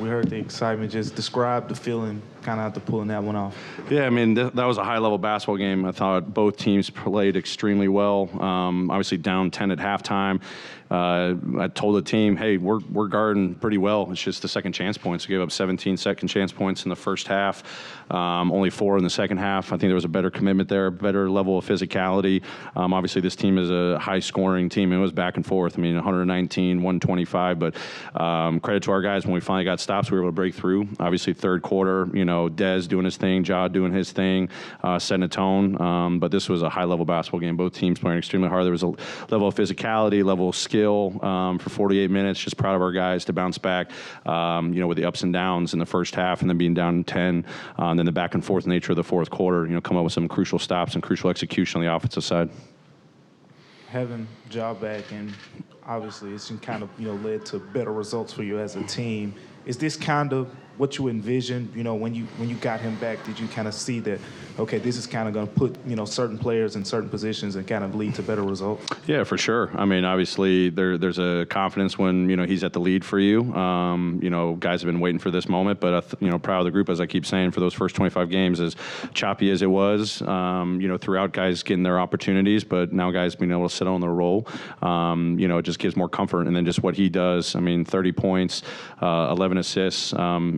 We heard the excitement. Just describe the feeling kind of after pulling that one off. Yeah, I mean, that was a high-level basketball game. I thought both teams played extremely well. Obviously down 10 at halftime. I told the team, hey, we're guarding pretty well. It's just the second chance points. We gave up 17 second chance points in the first half, only 4 in the second half. I think there was a better commitment there, better level of physicality. Obviously, this team is a high-scoring team. It was back and forth. I mean, 119, 125. But credit to our guys. When we finally got stops, we were able to break through. Obviously, third quarter, Dez doing his thing, Ja doing his thing, setting a tone. But this was a high-level basketball game. Both teams playing extremely hard. There was a level of physicality, level of skill for 48 minutes. Just proud of our guys to bounce back, with the ups and downs in the first half and then being down 10. And then the back and forth nature of the fourth quarter, come up with some crucial stops and crucial execution on the offensive side. Having Ja back, and obviously it's kind of led to better results for you as a team. Is this kind of what you envisioned? When you got him back, did you kind of see that? Okay, this is kind of going to put certain players in certain positions and kind of lead to better results. Yeah, for sure. I mean, obviously there's a confidence when he's at the lead for you. Guys have been waiting for this moment, but proud of the group, as I keep saying, for those first 25 games, as choppy as it was. Throughout, guys getting their opportunities, but now guys being able to sit on their role. It just gives more comfort, and then just what he does. I mean, 30 points, 11 assists.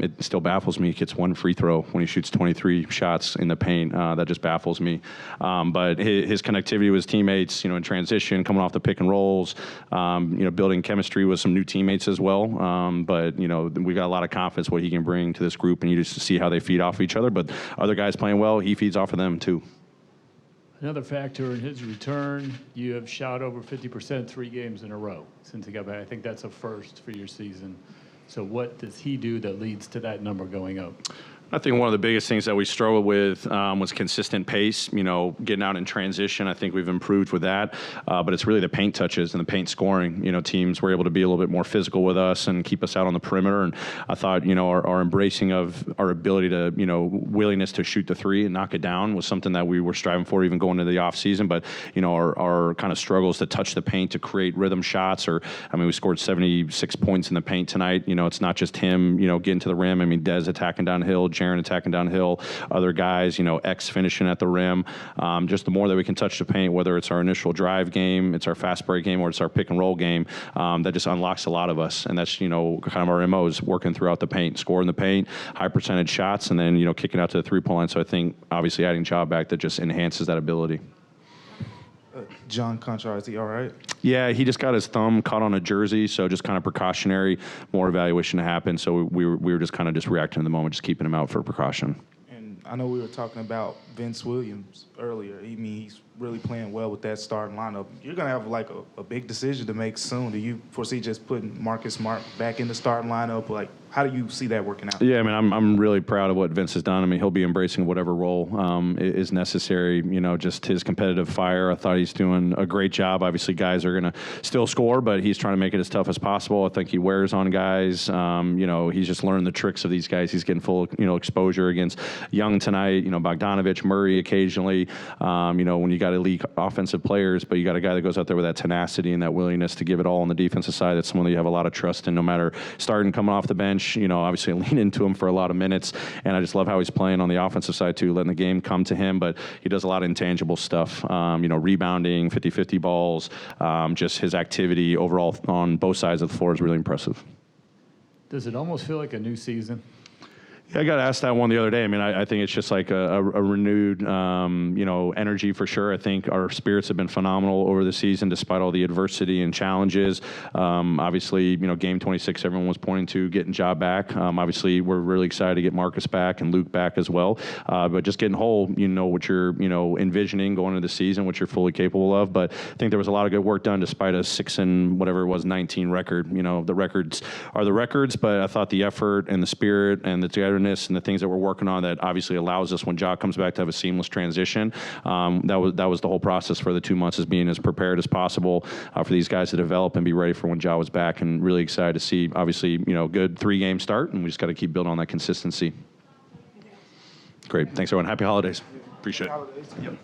It still baffles me. He gets one free throw when he shoots 23 shots in the paint. That just baffles me. But his connectivity with his teammates, in transition, coming off the pick and rolls, building chemistry with some new teammates as well. But we got a lot of confidence what he can bring to this group, and you just see how they feed off of each other. But other guys playing well, he feeds off of them too. Another factor in his return, you have shot over 50% 3 games in a row since he got back. I think that's a first for your season. So what does he do that leads to that number going up? I think one of the biggest things that we struggled with was consistent pace, getting out in transition. I think we've improved with that. But it's really the paint touches and the paint scoring. Teams were able to be a little bit more physical with us and keep us out on the perimeter. And I thought, our embracing of our ability to, willingness to shoot the three and knock it down was something that we were striving for even going into the offseason. But, our kind of struggles to touch the paint, to create rhythm shots. We scored 76 points in the paint tonight. It's not just him, getting to the rim. Dez attacking downhill, Jaren attacking downhill, other guys, X finishing at the rim. Just the more that we can touch the paint, whether it's our initial drive game, it's our fast break game, or it's our pick and roll game, that just unlocks a lot of us. And that's, kind of our MO is working throughout the paint, scoring the paint, high percentage shots, and then, kicking out to the three-point line. So I think, obviously, adding Ja back, that just enhances that ability. John Conchar, is he all right? Yeah, he just got his thumb caught on a jersey, so just kind of precautionary, more evaluation to happen. So we were just kind of just reacting to the moment, just keeping him out for precaution. And I know we were talking about Vince Williams earlier. He's really playing well with that starting lineup. You're going to have like a big decision to make soon. Do you foresee just putting Marcus Smart back in the starting lineup? Like, how do you see that working out? Yeah, I'm really proud of what Vince has done. He'll be embracing whatever role is necessary. Just his competitive fire. I thought he's doing a great job. Obviously, guys are going to still score, but he's trying to make it as tough as possible. I think he wears on guys. He's just learned the tricks of these guys. He's getting full, exposure against Young tonight. Bogdanovich, Murray occasionally. When you got elite offensive players, but you got a guy that goes out there with that tenacity and that willingness to give it all on the defensive side. That's someone that you have a lot of trust in, no matter starting, coming off the bench. Obviously lean into him for a lot of minutes, and I just love how he's playing on the offensive side too, letting the game come to him. But he does a lot of intangible stuff, rebounding, 50-50 balls, just his activity overall on both sides of the floor is really impressive. Does it almost feel like a new season? Yeah, I got asked that one the other day. I think it's just like a renewed, energy for sure. I think our spirits have been phenomenal over the season, despite all the adversity and challenges. Obviously, game 26, everyone was pointing to getting Ja back. Obviously, we're really excited to get Marcus back and Luke back as well. But just getting whole, what you're, envisioning going into the season, what you're fully capable of. But I think there was a lot of good work done, despite a 6-19 record. The records are the records, but I thought the effort and the spirit and the togetherness and the things that we're working on that obviously allows us, when Ja comes back, to have a seamless transition. That was the whole process for the 2 months, is being as prepared as possible for these guys to develop and be ready for when Ja was back. And really excited to see, obviously, good 3-game start, and we just got to keep building on that consistency. Great. Thanks, everyone. Happy holidays. Appreciate it. Yep.